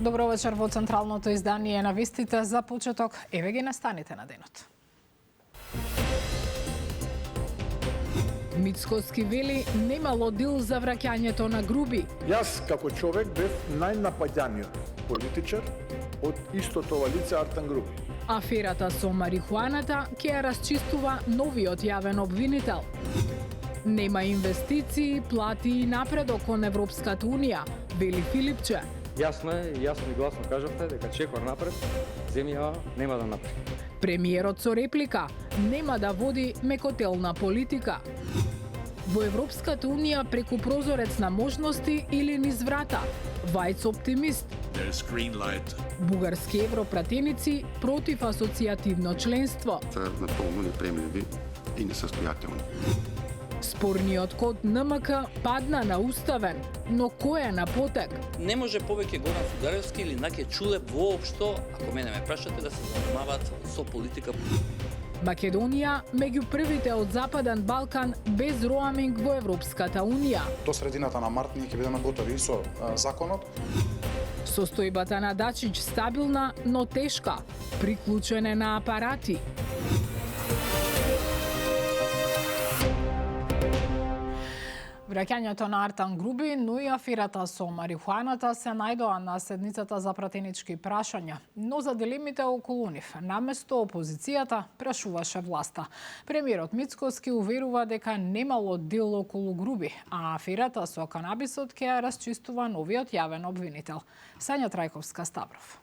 Добро вечер во централното издание на вестите. За почеток, еве ги настаните на денот. Мицкоски вели немало дил за враќањето на Груби. Јас како човек бев најнапаѓаниот политичар од истото ова лице Артан Груби. Аферата со марихуаната ќе ја расчистува новиот јавен обвинител. Нема инвестиции, плати и напредок кон Европската унија, вели Филипче. Јасно и гласно кажавте дека чекор напред, земја нема да напред. Премиерот со реплика нема да води мекотелна политика. Во Европската унија преку прозорец на можности или низ врата. Вајц оптимист. Бугарски европратеници против асоцијативно членство. Напълно неприемливи и несъстоятелни. Спорниот код НМК падна на уставен, но кој е на потек? Не може повеќе Горан Сударевски или Наке Чулеп воопшто, ако мене ме прашате, да се занимаваат со политика. Македонија меѓу првите од Западен Балкан без роаминг во Европската унија. До средината на март ние ќе бидеме готови со законот. Состојбата на Дачич стабилна, но тешка. Приклучене на апарати. Враќањето на Артан Груби, но и аферата со марихуаната се најдоа на седницата за пратенички прашања. Но за дилемите околу нив, наместо опозицијата, прашуваше власта. Премиерот Мицкоски уверува дека немало дел околу Груби, а аферата со канабисот ќе ја расчистува новиот јавен обвинител. Сања Трајковска Ставров.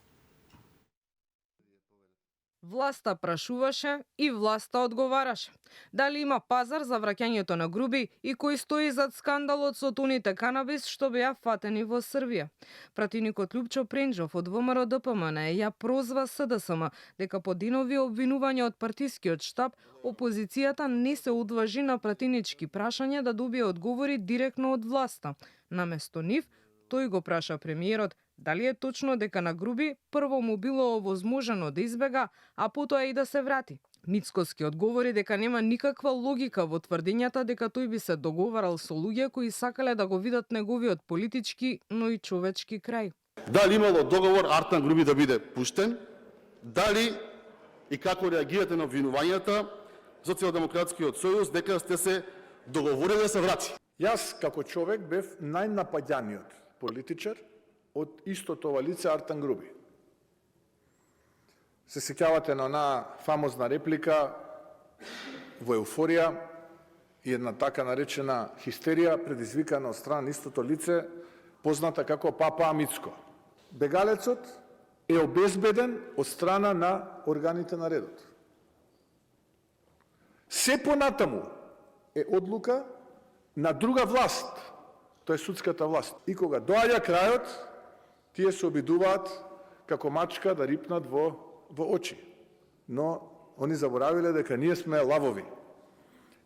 Власта прашуваше и власта одговараше. Дали има пазар за враќањето на Груби и кој стои зад скандалот со тоните канабис што беа фатени во Србија. Пратеникот Лјупчо Пренџов од ВМРО ДПМН ја прозва СДСМ дека по денови обвинувања од партискиот штаб, опозицијата не се одважи на пратенички прашања да добие одговори директно од власта. Наместо нив, тој го праша премиерот дали е точно дека на Груби прво му било овозможено да избега, а потоа и да се врати. Мицкоски одговори дека нема никаква логика во тврдењата дека тој би се договарал со луѓе кои сакале да го видат неговиот политички, но и човечки крај. Дали имало договор Артан Груби да биде пуштен? Дали и како реагирате на обвинувањата Социјалдемократскиот сојуз дека сте се договориле да се врати? Јас како човек бев најнапаѓаниот политичар од истото ова лице Артан Груби. Се сеќавате на онаа фамозна реплика во еуфорија и една така наречена хистерија предизвикана од страна на истото лице, позната како Папа Мицко. Бегалецот е обезбеден од страна на органите на редот. Се понатаму е одлука на друга власт, тоа е судската власт. И кога доаѓа крајот, тие се обидуваат како мачка да рипнат во очи. Но они заборавиле дека ние сме лавови.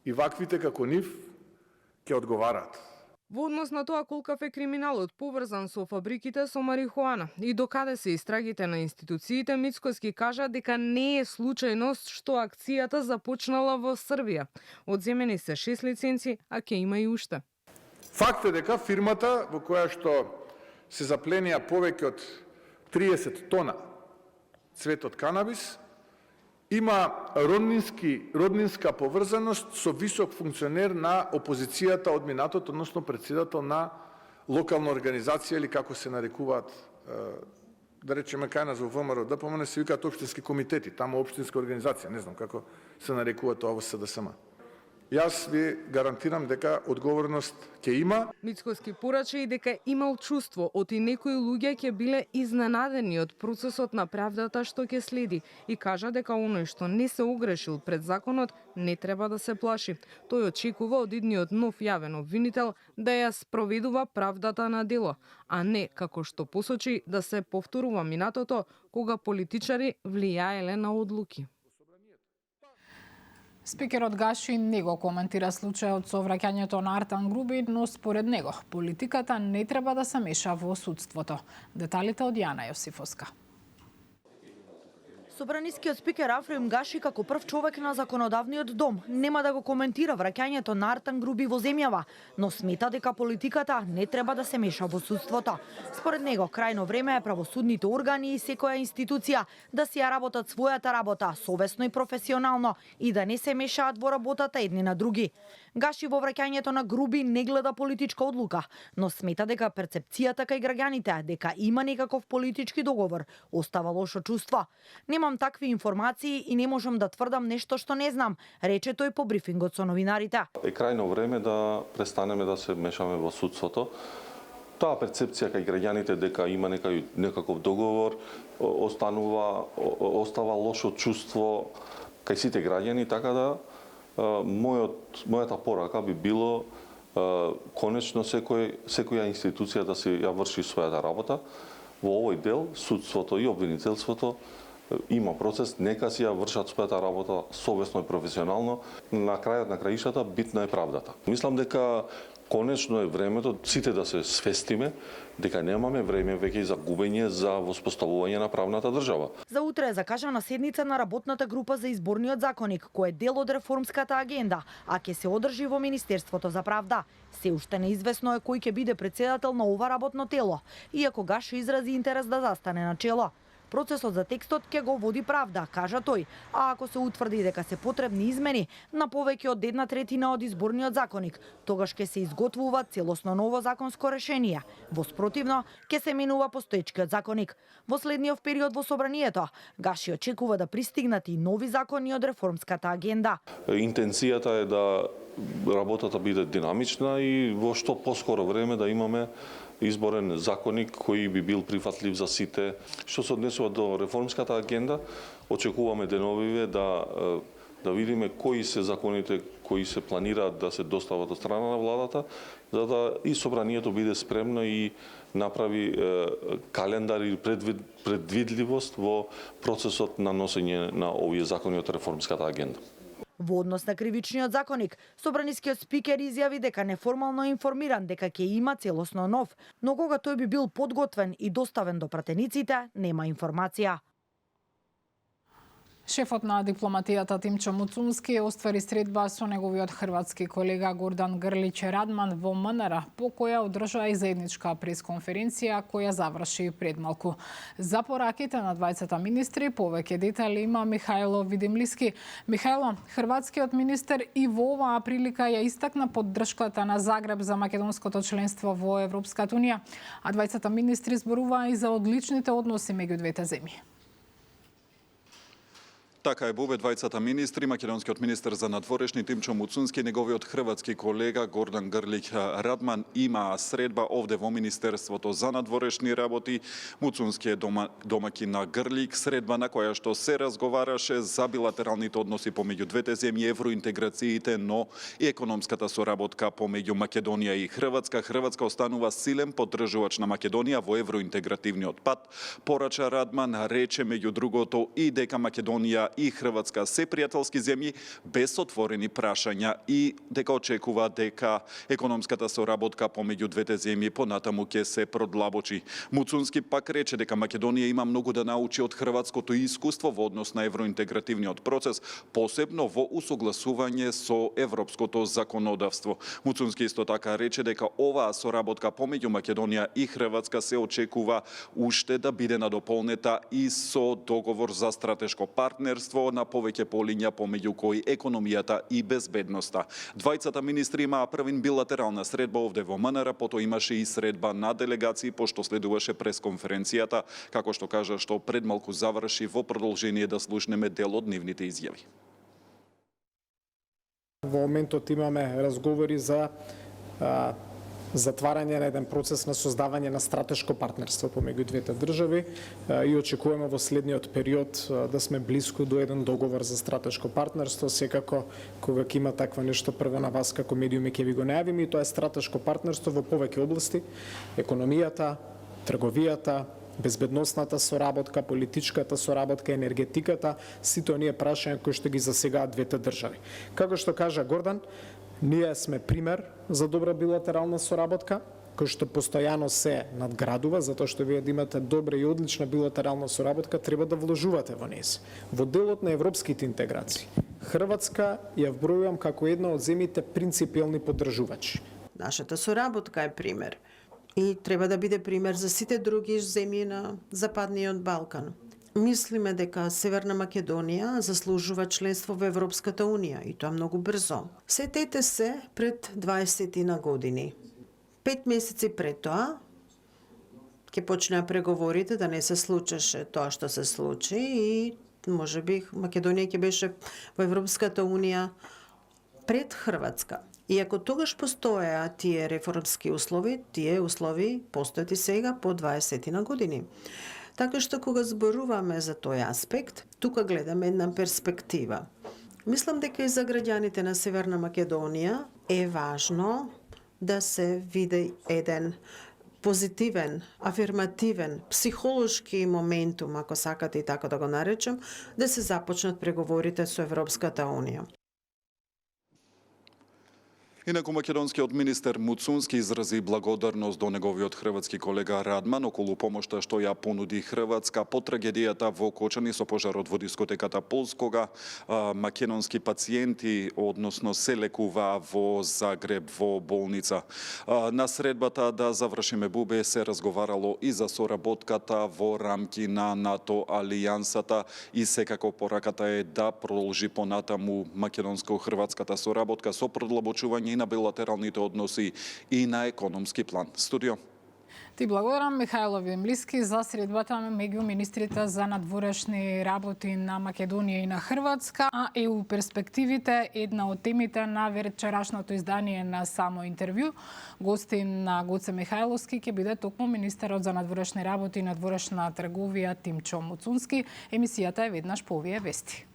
И ваквите како нив ќе одговараат. Во однос на тоа колкав е криминалот поврзан со фабриките со марихуана и докаде се истрагите на институциите, Мицкоски кажа дека не е случајност што акцијата започнала во Србија. Одземени се 6 лиценци, а ќе има и уште. Факт е дека фирмата во која што се запленија повеќе од 30 тона цветот канабис има роднинска поврзаност со висок функционер на опозицијата од минатото, односно претседател на локална организација или како се нарекуваат, да речеме кај нас во ВМРО ДПМН се викаат општински комитети, таму општинска организација, не знам како се нарекува тоа во СДСМ. Јас ви гарантирам дека одговорност ќе има. Мицкоски порача и дека имал чувство од и некои луѓе ќе биле изненадени од процесот на правдата што ќе следи и кажа дека оној што не се огрешил пред законот не треба да се плаши. Тој очекува од идниот нов јавен обвинител да ја спроведува правдата на дело, а не како што посочи да се повторува минатото кога политичари влијаеле на одлуки. Спикерот Гашин не го коментира случајот со враќањето на Артан Груби, но според него политиката не треба да се меша во судството. Деталите од Јана Јосифовска. Собранискиот спикер Африм Гаши како прв човек на законодавниот дом нема да го коментира враќањето на Артан Груби во земјава, но смета дека политиката не треба да се меша во судството. Според него, крајно време е правосудните органи и секоја институција да си ја работат својата работа, совесно и професионално, и да не се мешаат во работата едни на други. Гаши во враќањето на Груби не гледа политичка одлука, но смета дека перцепцијата кај граѓаните дека има некаков политички договор остава лошо чувство. Немам такви информации и не можам да тврдам нешто што не знам, рече тој по брифингот со новинарите. Е крајно време да престанеме да се мешаме во судството. Таа перцепција кај граѓаните дека има некаков договор остава лошо чувство кај сите граѓани, така да мојата порака би било конечно секоја институција да се ја врши својата работа. Во овој дел судството и обвинителството има процес, нека си ја вршат својата работа совесно и професионално. На крајот на краишата битна е правдата. Мислам дека конечно е времето сите да се свестиме дека немаме време веќе за губење за воспоставување на правната држава. За утре е закажана седница на работната група за изборниот законник, кој е дел од реформската агенда, а ќе се одржи во Министерството за правда. Се уште неизвестно е кој ќе биде председател на ова работно тело, иако Гаши изрази интерес да застане на чело. Процесот за текстот ќе го води правда, кажа тој, а ако се утврди дека се потребни измени на повеќе од 1/3 од изборниот законник, тогаш ќе се изготвува целосно ново законско решение. Во спротивно, ќе се менува постоечкиот законник. Во следниот период во собранието, Гаши очекува да пристигнат и нови закони од реформската агенда. Интенцијата е да работата биде динамична и во што поскоро време да имаме изборен законник кој би бил прифатлив за сите. Што се однесува до реформската агенда, очекуваме деновиве да видиме кои се законите кои се планираат да се достават од страна на владата, за да и собранието биде спремно и направи календар и предвидливост во процесот на носење на овие закони од реформската агенда. Во однос на кривичниот законник, собранискиот спикер изјави дека неформално информиран дека ќе има целосно нов, но кога тој би бил подготвен и доставен до пратениците, нема информација. Шефот на дипломатијата Тимчо Муцунски оствари средба со неговиот хрватски колега Гордан Грлич Радман во МНР, по која одржа и заедничка пресконференција која заврши предмалку. За пораките на двајцата министри повеќе детали има Михајло Видимлиски. Михајло, хрватскиот министер и во оваа прилика ја истакна поддршката на Загреб за македонското членство во Европската унија, а двајцата министри зборуваа и за одличните односи меѓу двете земји. Така е, бубе двајцата министри, македонскиот министер за надворешни Тимчо Муцунски и неговиот хрватски колега Гордан Грлич Радман имаа средба овде во Министерството за надворешни работи. Муцунски е домаќин на Грлик, средба на која што се разговараше за билатералните односи помеѓу двете земји, евроинтеграциите, но и економската соработка помеѓу Македонија и Хрватска. Хрватска останува силен поддржувач на Македонија во евроинтегративниот пат. Порача Радман, рече меѓу другото и дека Македонија и Хрватска се пријателски земји без отворени прашања и дека очекува дека економската соработка помеѓу двете земји понатаму ќе се продлабочи. Муцунски пак рече дека Македонија има многу да научи од хрватското искуство во однос на евроинтегративниот процес, посебно во усогласување со европското законодавство. Муцунски исто така рече дека оваа соработка помеѓу Македонија и Хрватска се очекува уште да биде надополнета и со договор за стратешко партнерство на повеќе полиња помеѓу кои економијата и безбедноста. Двајцата министри имаа првин билатерална средба овде во МНР, потоа имаше и средба на делегации, пошто следуваше пресконференцијата, како што кажа што предмалку заврши во продолжение да слушнеме дел од нивните изјави. Во моментот имаме разговори за затварање на еден процес на создавање на стратешко партнерство помеѓу двете држави и очекуваме во следниот период да сме блиску до еден договор за стратешко партнерство. Секако, кога ќе има таква нешто, прво на вас како медиуми ќе ви го најавиме, и тоа е стратешко партнерство во повеќе области: економијата, трговијата, безбедносната соработка, политичката соработка, енергетиката, сите оние прашања кои што ги засегаат двете држави. Како што кажа Гордан, ние сме пример за добра билатерална соработка кој што постојано се надградува, затоа што вие да имате добра и одлична билатерална соработка, треба да вложувате во нејс. Во делот на европските интеграции, Хрватска ја вбројувам како една од земјите принципиелни поддржувачи. Нашата соработка е пример и треба да биде пример за сите други земји на Западниот Балкан. Мислиме дека Северна Македонија заслужува членство во Европската Унија и тоа многу брзо. Сетете се пред 20 на години. 5 месеци пред тоа ќе почнеа преговорите, да не се случеше тоа што се случи и можеби Македонија ќе беше во Европската Унија пред Хрватска. И ако тогаш постоеа тие реформски услови, тие услови постојат и сега по 20 на години. Така што кога зборуваме за тој аспект, тука гледаме една перспектива. Мислам дека и за граѓаните на Северна Македонија е важно да се види еден позитивен, афирмативен, психолошки моментум, ако сакате и така да го наречем, да се започнат преговорите со Европската Унија. Инаку македонскиот министер Муцунски изрази благодарност до неговиот хрватски колега Радман околу помошта што ја понуди Хрватска по трагедијата во Кочани со пожарот во дискотеката Пулс, кога македонски пациенти, односно се лекуваа во Загреб во болница. На средбата да завршиме бубе се разговарало и за соработката во рамки на НАТО алијансата и секако пораката е да продолжи понатаму македонско-хрватската соработка со продлабочување и на билатералните односи и на економски план. Студио. Ти благодарам, Михајло Вимлиски, за средбата меѓу министрите за надворешни работи на Македонија и на Хрватска, а и у перспективите една од темите на вечерашното издание на Само интервју. Гостин на Гоце Михајловски ќе биде токму министерот за надворешни работи и надворешна трговија Тимчо Муцунски. Емисијата е веднаш по овие вести.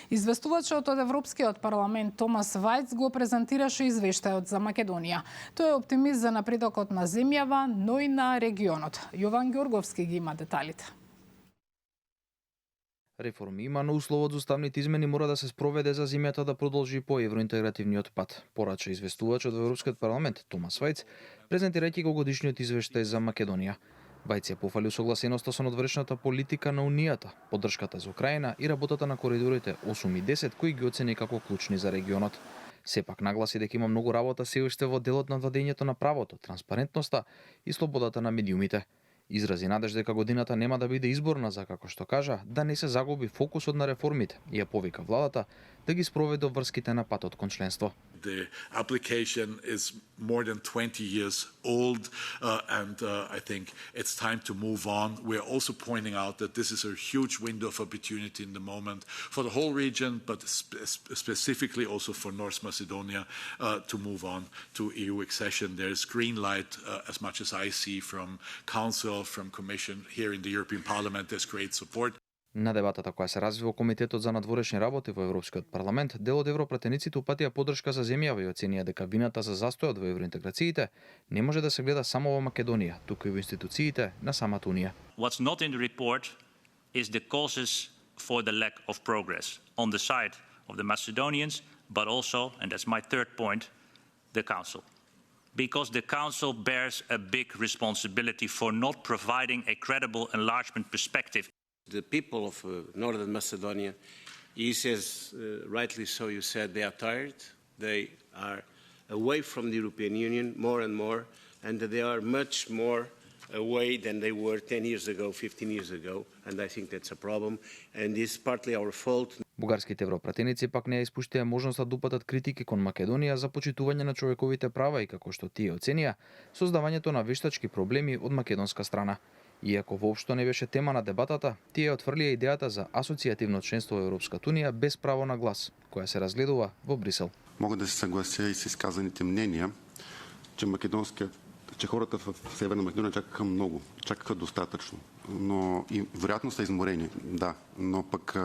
Известувачот од Европскиот парламент Томас Вајц го презентираше извештајот за Македонија. Тој е оптимист за напредокот на земјава, но и на регионот. Јован Ѓорговски ги има деталите. Реформи има, но условот за уставните измени мора да се спроведе за земјата да продолжи по евроинтегративниот пат. Порача известувачот во Европскиот парламент Томас Вајц, презентирајќи го годишниот извештај за Македонија. Вајц ја пофали согласеноста со надворешната политика на Унијата, поддршката за Украина и работата на коридорите 8 и 10, кои ги оцени како клучни за регионот. Сепак нагласи дека има многу работа се уште во делот на владењето на правото, транспарентноста и слободата на медиумите. Изрази надеж дека годината нема да биде изборна за, како што кажа, да не се загуби фокусот на реформите и ја повика владата да ги спроведе врските на патот кон членство. The application is more than 20 years old, and I think it's time to move on. We're also pointing out that this is a huge window of opportunity in the moment for the whole region, but specifically also for North Macedonia to move on to EU accession. There's green light, as much as I see, from Council, from Commission. Here in the European Parliament, there's great support. На дебатата која се разви во Комитетот за надворешни работи во Европскиот парламент, дел од европратениците упатија поддршка за земјава и оценија дека вината за застојот во евроинтеграциите не може да се гледа само во Македонија, туку и во институциите на самата Унија. What's not in the report is the causes for the lack of progress on the side of the Macedonians, but also, and that's my third point, the Council. Because the Council bears a big responsibility for not providing a credible enlargement perspective. The people of Northern Macedonia is, as rightly so you said, they are tired. They are away from the European Union more and more, and they are much more away than they were 10 years ago, 15 years ago, and I think that's a problem, and it's partly our fault. Бугарските европратеници пак не ја испуштија можноста да упатат критики кон Македонија за почитување на човековите права и, како што тие оценија, создавањето на вештачки проблеми од македонска страна. Иако воопшто не беше тема на дебатата, тие отфрлија идејата за асоцијативно членство во Европската Унија без право на глас, која се разгледува во Брисел. Мога да се съглася и с изказаните мнения, че хората в Северна Македония чакаха много, чакаха достатъчно. Но и вероятно са изморени, да. Но пък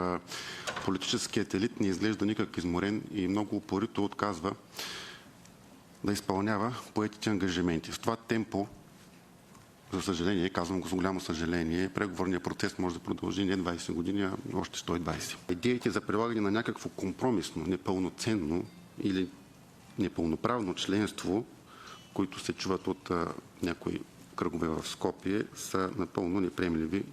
политическият елит не изглежда никак изморен и много упорито отказва да изпълнява поетите ангажименти. В това темпо, за съжаление, казвам го с голямо съжаление, преговорният процес може да продължи не 20 години, а още 120. Идеите за прилагане на някакво компромисно, непълноценно или непълноправно членство, които се чуват от някои кръгове в Скопие, са напълно неприемливи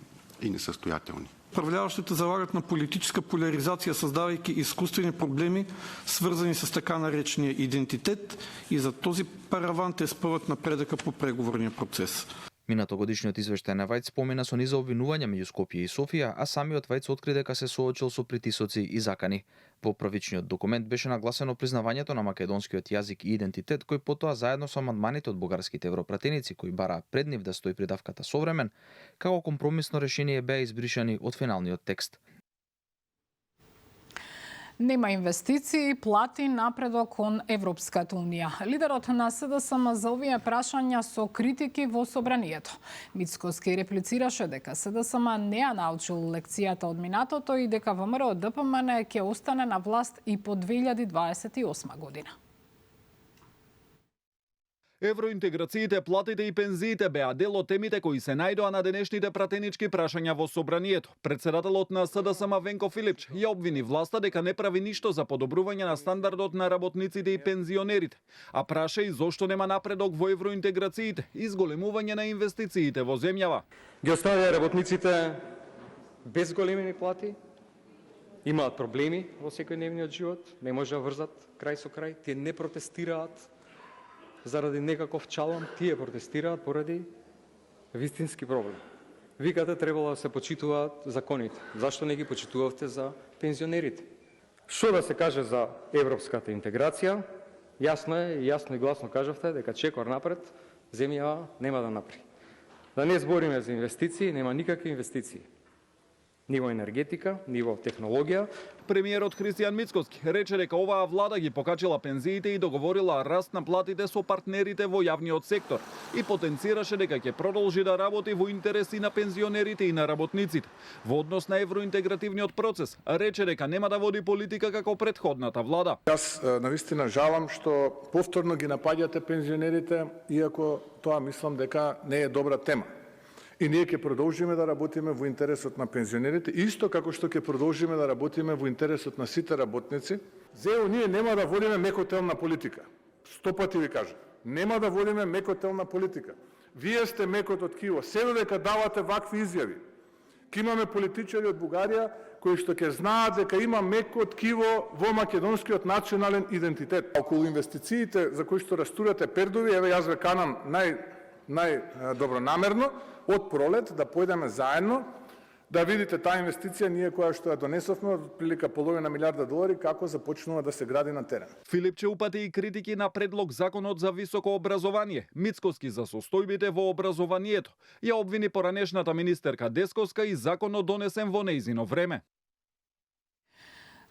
и несъстоятелни. Управляващите залагат на политическа поляризация, създавайки изкуствени проблеми, свързани с така наречения идентитет, и за този параван те спъват напредъка по преговорния процес. Минатогодишниот извештај на Вајц спомена со низа обвинувања меѓу Скопје и Софија, а самиот Вајц откри дека се соочил со притисоци и закани. Во првичниот документ беше нагласено признавањето на македонскиот јазик и идентитет, кој потоа заедно со амандманите од бугарските европратеници кои бараа пред нив да стои придавката современ, како компромисно решение беа избришани од финалниот текст. Нема инвестиции, плати напредок кон Европската унија. Лидерот на СДСМ за овие прашања со критики во собранието. Мицкоски реплицираше дека СДСМ не ја научил лекцијата од минатото и дека ВМРО ДПМН ќе остане на власт и по 2028 година. Евроинтеграциите, платите и пензиите беа дел од темите кои се најдоа на денешните пратенички прашања во собранието. Председателот на СДСМ Венко Филипч ја обвини власта дека не прави ништо за подобрување на стандардот на работниците и пензионерите, а праша и зошто нема напредок во евроинтеграциите и зголемување на инвестициите во земјава. Ги оставија работниците без големи плати, имаат проблеми во секојдневниот живот, не може да врзат крај со крај, тие не протестираат заради некаков чалам, тие протестираат поради вистински проблем. Викате требало да се почитуваат законите. Зашто не ги почитувавте за пензионерите? Што да се каже за европската интеграција? Јасно и гласно кажавте дека чекор напред земја нема да направи. Да не збориме за инвестиции, нема никакви инвестиции. Ниво енергетика, ниво технологија. Премиерот Христијан Мицкоски рече дека оваа влада ги покачила пензиите и договорила раст на платите со партнерите во јавниот сектор и потенцираше дека ќе продолжи да работи во интереси на пензионерите и на работниците. Во однос на евроинтегративниот процес, рече дека нема да води политика како претходната влада. Јас навистина жалам што повторно ги напаѓате пензионерите, иако тоа мислам дека не е добра тема. И ние ќе продолжиме да работиме во интересот на пензионерите, исто како што ќе продолжиме да работиме во интересот на сите работници. Зео, ние нема да водиме мекотелна политика. 100 пати ви кажам. Нема да водиме мекотелна политика. Вие сте мекото ткиво. Се додека давате вакви изјави. Ке имаме политичари од Бугарија кои што ќе знаат дека има меко ткиво во македонскиот национален идентитет. Околу инвестициите за кои што растурате пердови, еве јас ве канам најдобронамерно, од пролет да појдеме заедно да видите таа инвестиција ние која што ја донесовме од прилика половина милиарда долари како започнува да се гради на терен. Филипче упати и критики на предлог законот за високо образование, Мицкоски за состојбите во образованието. Ја обвини поранешната министерка Десковска и законот донесен во нејзино време.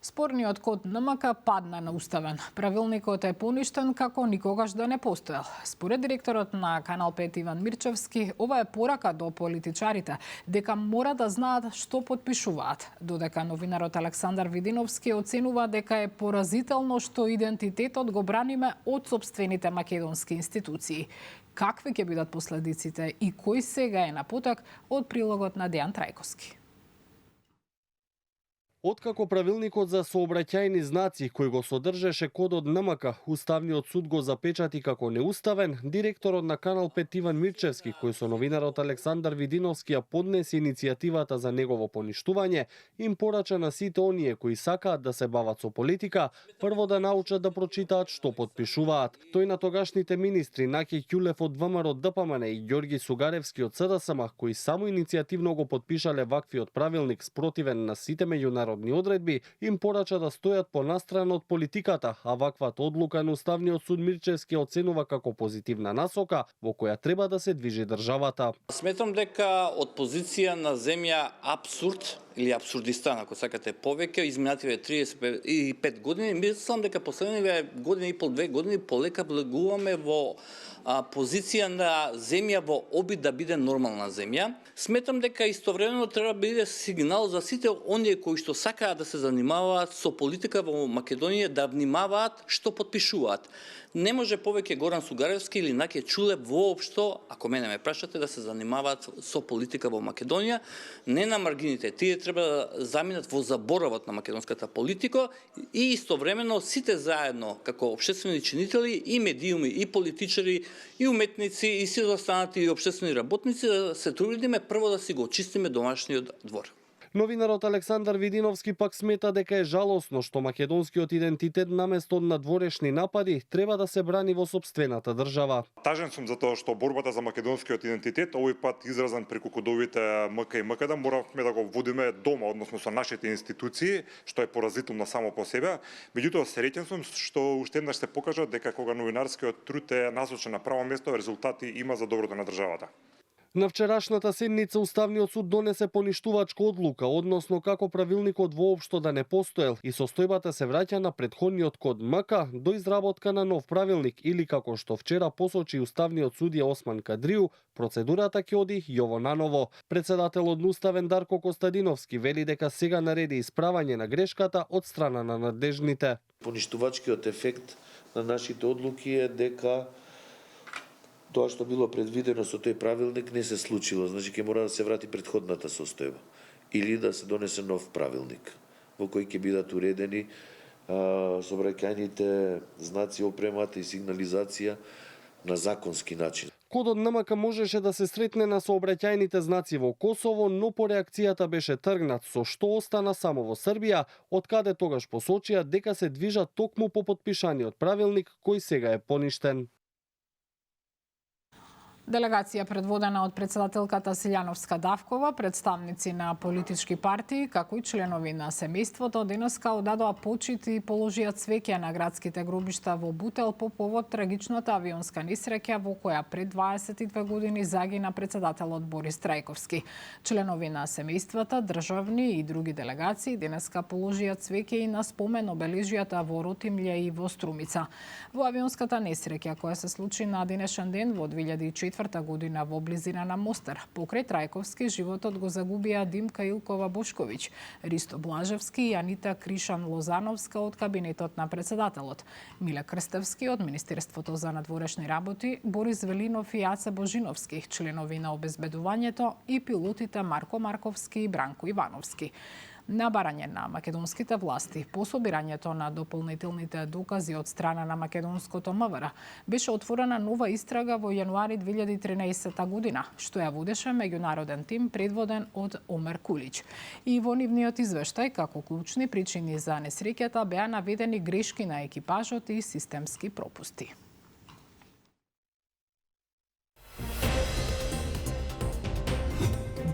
Спорниот код НМК падна неуставен. Правилникот е поништен како никогаш да не постоел. Според директорот на Канал 5 Иван Мирчевски, ова е порака до политичарите дека мора да знаат што подпишуваат. Додека новинарот Александар Видиновски оценува дека е поразително што идентитетот го браниме од сопствените македонски институции. Какви ќе бидат последиците и кој сега е на поток од прилогот на Дејан Трајковски. Откако правилникот за сообраќајни знаци кој го содржеше кодот НМК, Уставниот суд го запечати како неуставен, директорот на Канал 5 Иван Мирчевски, кој со новинарот Александар Видиновски ја поднесе иницијативата за негово поништување, им порача на сите оние кои сакаат да се бават со политика, прво да научат да прочитаат што подпишуваат. Тој на тогашните министри Наки Ќулев од ВМРО ДПМН и Ѓорги Сугаревски од СДСМ, кои само иницијативно го подпишале ваквиот правилник спротивен на сите меѓународни одредби, им порача да стојат понастрана од политиката, а ваквата одлука на Уставниот суд Мирчевски оценува како позитивна насока во која треба да се движи државата. Сметам дека од позиција на земја абсурд или абсурдистан, ако сакате повеќе, изминативе 35 години, мислам дека последниве година и пол, 2 години полека влегуваме во позиција на земја во обид да биде нормална земја. Сметам дека истовремено треба да биде сигнал за сите оние кои што сакаат да се занимаваат со политика во Македонија да внимаваат што подпишуваат. Не може повеќе Горан Сугаревски или Наке Ќулев воопшто, ако мене ме прашате, да се занимаваат со политика во Македонија, не на маргините. Тие треба да заминат во заборавот на македонската политика и истовремено сите заедно како општествени чинители и медиуми и политичари и уметници и сите останати и општествени работници да се трудиме прво да си го очистиме домашниот двор. Новинарот Александар Видиновски пак смета дека е жалосно што македонскиот идентитет наместо од надворешни напади треба да се брани во сопствената држава. Тажен сум за тоа што борбата за македонскиот идентитет овој пат изразен преку кодовите МК и МКД моравме да го водиме дома, односно со нашите институции, што е поразително само по себе. Меѓутоа среќен сум што уште еднаш се покажа дека кога новинарскиот труд е насочен на право место, резултати има за доброто на државата. На вчерашната седница Уставниот суд донесе поништувачка одлука, односно како правилникот воопшто да не постоел и состојбата се враќа на претходниот код МК до изработка на нов правилник или како што вчера посочи Уставниот судија Осман Кадрију, процедурата ќе оди јово наново. Председателот на Уставен Дарко Костадиновски вели дека сега нареди исправање на грешката од страна на надлежните. Поништувачкиот ефект на нашите одлуки е дека тоа што било предвидено со тој правилник не се случило, значи ќе мора да се врати претходната состојба или да се донесе нов правилник во кој ќе бидат уредени сообраќајните знаци, опремата и сигнализација на законски начин. Кодот НМК можеше да се сретне на сообраќајните знаци во Косово, но по реакцијата беше тргнат, со што остана само во Србија, од каде тогаш посочија дека се движат токму по потпишаниот правилник кој сега е поништен. Делегација предводена од председателката Силјановска Давкова, представници на политички партии, како и членови на семејството, денеска одадоа почит и положија цвеќе на градските гробишта во Бутел по повод трагичната авионска несреќа во која пред 22 години загина председателот Борис Трајковски. Членови на семејствата, државни и други делегации денеска положија цвеќе и на спомен обележјата во Ротимље и во Струмица. Во авионската несреќа која се случи на денешен ден во 2004 година во близина на Мостар. Покрај Трајковски животот го загубија Димка Илкова Бошковиќ, Ристо Блажевски и Анита Кришан Лозановска од кабинетот на председателот, Миле Крстевски од Министерството за надворешни работи, Борис Велинов и Аца Божиновски, членови на обезбедувањето и пилотите Марко Марковски и Бранко Ивановски. На барање на македонските власти по собирањето на дополнителните докази од страна на македонското МВР беше отворена нова истрага во јануари 2013 година, што ја водеше меѓународен тим предводен од Омер Кулич. И во нивниот извештај како клучни причини за несреќата беа наведени грешки на екипажот и системски пропусти.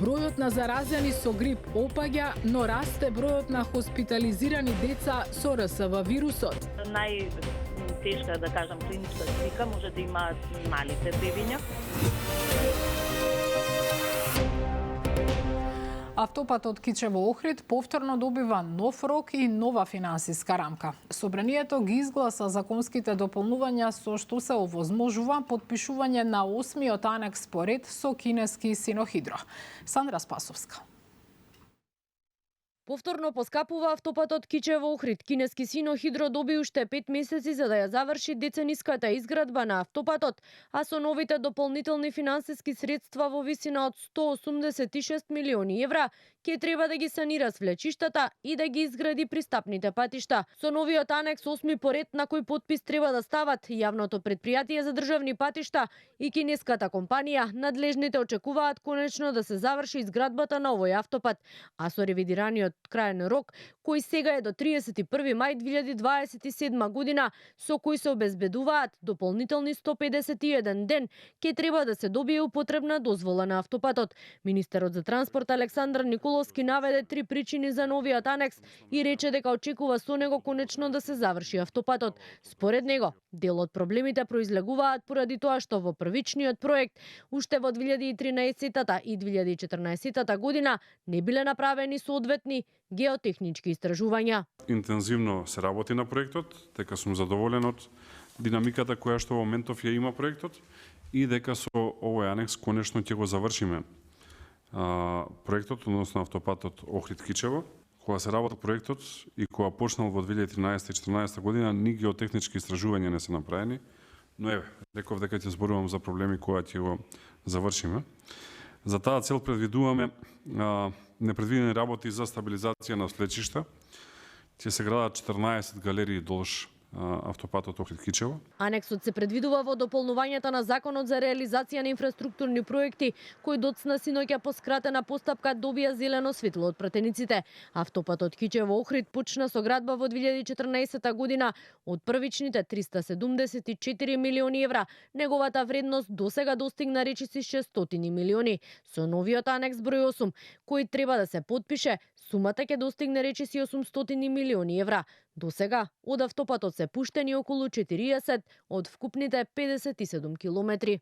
Бројот на заразени со грип опаѓа, но расте бројот на хоспитализирани деца со РСВ вирусот. Најтешка, да кажам, клиничка слика може да имаат малите бебиња. Автопатот Кичево-Охрид повторно добива нов рок и нова финансиска рамка. Собранието ги изгласа законските дополнувања со што се овозможува потпишување на 8-миот анекс по ред со кинески Синохидро. Сандра Спасовска. Повторно поскапува автопатот Кичево-Охрид. Кинески Синохидро доби уште 5 месеци за да ја заврши децениската изградба на автопатот, а со новите дополнителни финансиски средства во висина од 186 милиони евра ќе треба да ги санира свлечиштата и да ги изгради пристапните патишта. Со новиот анекс 8 поред на кој потпис треба да стават јавното претпријатие за државни патишта и кинеската компанија, надлежните очекуваат конечно да се заврши изградбата на овој автопат, а со ревидираниот крајен рок, кој сега е до 31 мај 2027 година, со кој се обезбедуваат дополнителни 151 ден, ќе треба да се добие употребна дозвола на автопатот. Министерот за транспорт Александар Николовски наведе 3 причини за новиот анекс и рече дека очекува со него конечно да се заврши автопатот. Според него, дел од проблемите произлегуваат поради тоа што во првичниот проект уште во 2013 и 2014 година не биле направени соодветни геотехнички истражувања. Интензивно се работи на проектот, дека сум задоволен од динамиката која што во моментов ја има проектот и дека со овој анекс конечно ќе го завршиме проектот, односно автопатот Охрид-Кичево. Кога се работи проектот и кога почнал во 2013-2014 година, ни геотехнички истражувања не се направени, но еве, реков дека ќе зборувам за проблеми кои ќе го завршиме. За таа цел предвидуваме непредвидени работи за стабилизација на слечишта. Ќе се градат 14 галерии долж автопатот Охрид-Кичево. Анексот се предвидува во дополнувањето на Законот за реализација на инфраструктурни проекти, кој доцна синоќа по скратена постапка добија зелено светло од пратениците. Автопатот Кичево-Охрид почна со градба во 2014 година од првичните 374 милиони евра. Неговата вредност досега достигна речиси 600 милиони. Со новиот анекс број 8, кој треба да се подпише, сумата ќе достигне речиси 800 милиони евра. До сега од автопатот се пуштени околу 40 од вкупните 57 километри.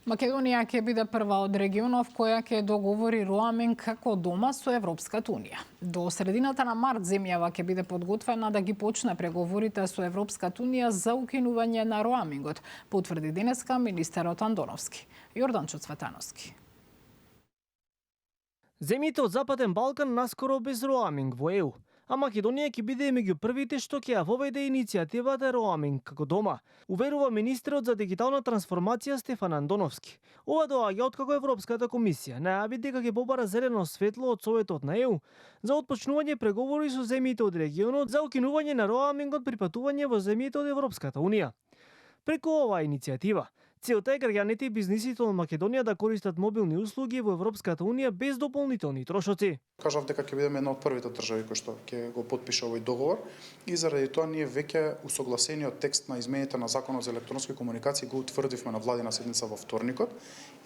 Македонија ќе биде прва од регионов која ќе договори роаминг како дома со Европската унија. До средината на март земјава ќе биде подготвена да ги почне преговорите со Европската унија за укинување на роамингот, потврди денеска министерот Андоновски. Јорданчо Цветановски. Земјите од Западен Балкан наскоро без роаминг во ЕУ, а Македонија ќе биде меѓу првите што ќе ја воведе иницијативата роаминг како дома, уверува министерот за дигитална трансформација Стефан Андоновски. Ова доаѓа откако Европската комисија најави дека ќе побара зелено светло од Советот на ЕУ за отпочнување преговори со земјите од регионот за укинување на роамингот при патување во земјите од Европската унија. Преку оваа иницијатива, целта е граѓаните и бизнисите од Македонија да користат мобилни услуги во Европската унија без дополнителни трошоци. Кажав дека ќе бидеме една од првите држави кои што ќе го потпише овој договор и заради тоа ние веќе усогласениот текст на измените на Законот за електронски комуникации го утврдивме на владина седница во вторникот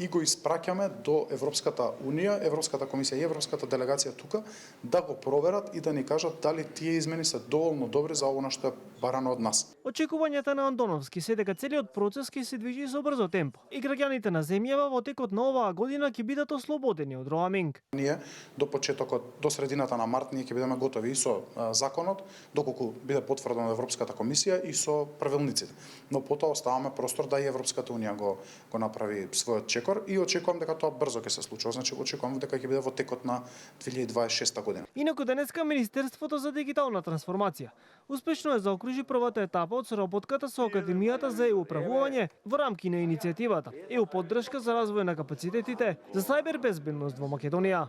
и го испраќаме до Европската унија, Европската комисија и Европската делегација тука да го проверат и да ни кажат дали тие измени се доволно добри за оно што е барано од нас. Очекувањата на Андоновски се дека целиот процес ќе се движи со брзо темпо и граѓаните на земјава во текот на оваа година ќе бидат ослободени од роаминг. Ние до средината на март ние ќе бидеме готови и со законот, доколку биде потврден од Европската комисија и со правилниците. Но потоа оставаме простор да и Европската унија го направи својот чекор и очекувам дека тоа брзо ќе се случи. Значи очекувам дека ќе биде во текот на 2026 година. Инаку денеска Министерството за дигитална трансформација успешно е заокружи првата етапа од соработката со Академијата за ЕУ управување во рамки на иницијативата ЕУ поддршка за развој на капацитетите за сајбер безбедност во Македонија.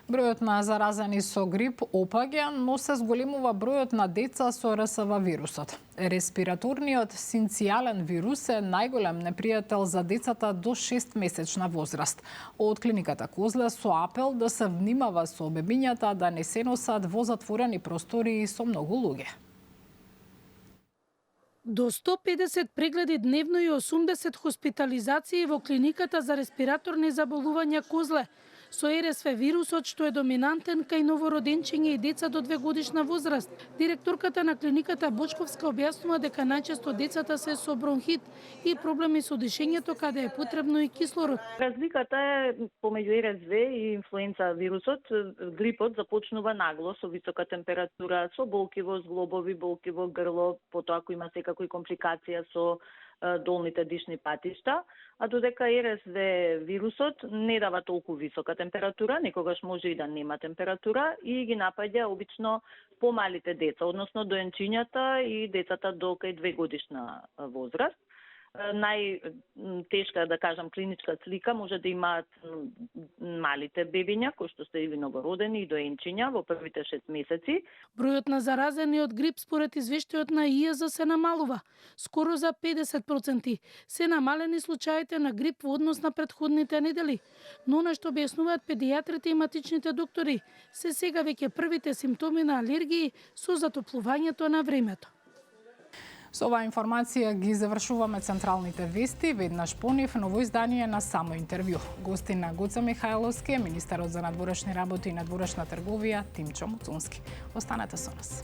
Бројот на заразени со грип опаѓа, но се зголемува бројот на деца со РСВ вирусот. Респираторниот синцијален вирус е најголем непријател за децата до 6-месечна возраст. Од клиниката Козле со апел да се внимава со бебињата да не се носат во затворени простори со многу луѓе. До 150 прегледи дневно и 80 хоспитализации во клиниката за респираторни заболувања Козле со РСВ вирусот што е доминантен кај новороденчиња и деца до 2-годишна возраст. Директорката на клиниката Бочковска објаснува дека најчесто децата се со бронхит и проблеми со дишењето каде е потребно и кислород. Разликата е помеѓу РСВ и инфлуенца вирусот. Грипот започнува нагло со висока температура, со болки во зглобови, болки во грло, потоа ако има секакви компликација со долните дишни патишта, а додека РСВ вирусот не дава толку висока температура, некогаш може и да нема температура и ги напаѓа обично помалите деца, односно доенчињата и децата до кај 2-годишна возраст. Најтешка, да кажам, клиничка слика може да имаат малите бебиња, кои што се или новородени и доенчиња во првите 6 месеци. Бројот на заразени од грип според извештајот на ИЕЗ се намалува, скоро за 50%. Се намалени случаите на грип во однос на претходните недели. Но она што објаснуваат педијатрите и матичните доктори, се сега веќе првите симптоми на алергии со затоплувањето на времето. Со оваа информација ги завршуваме централните вести. Веднаш по нив ново издание на Само интервју. Гостина Гоца Михајловски, министерот за надворешни работи и надворешна трговија Тимчо Муцунски. Останете со нас.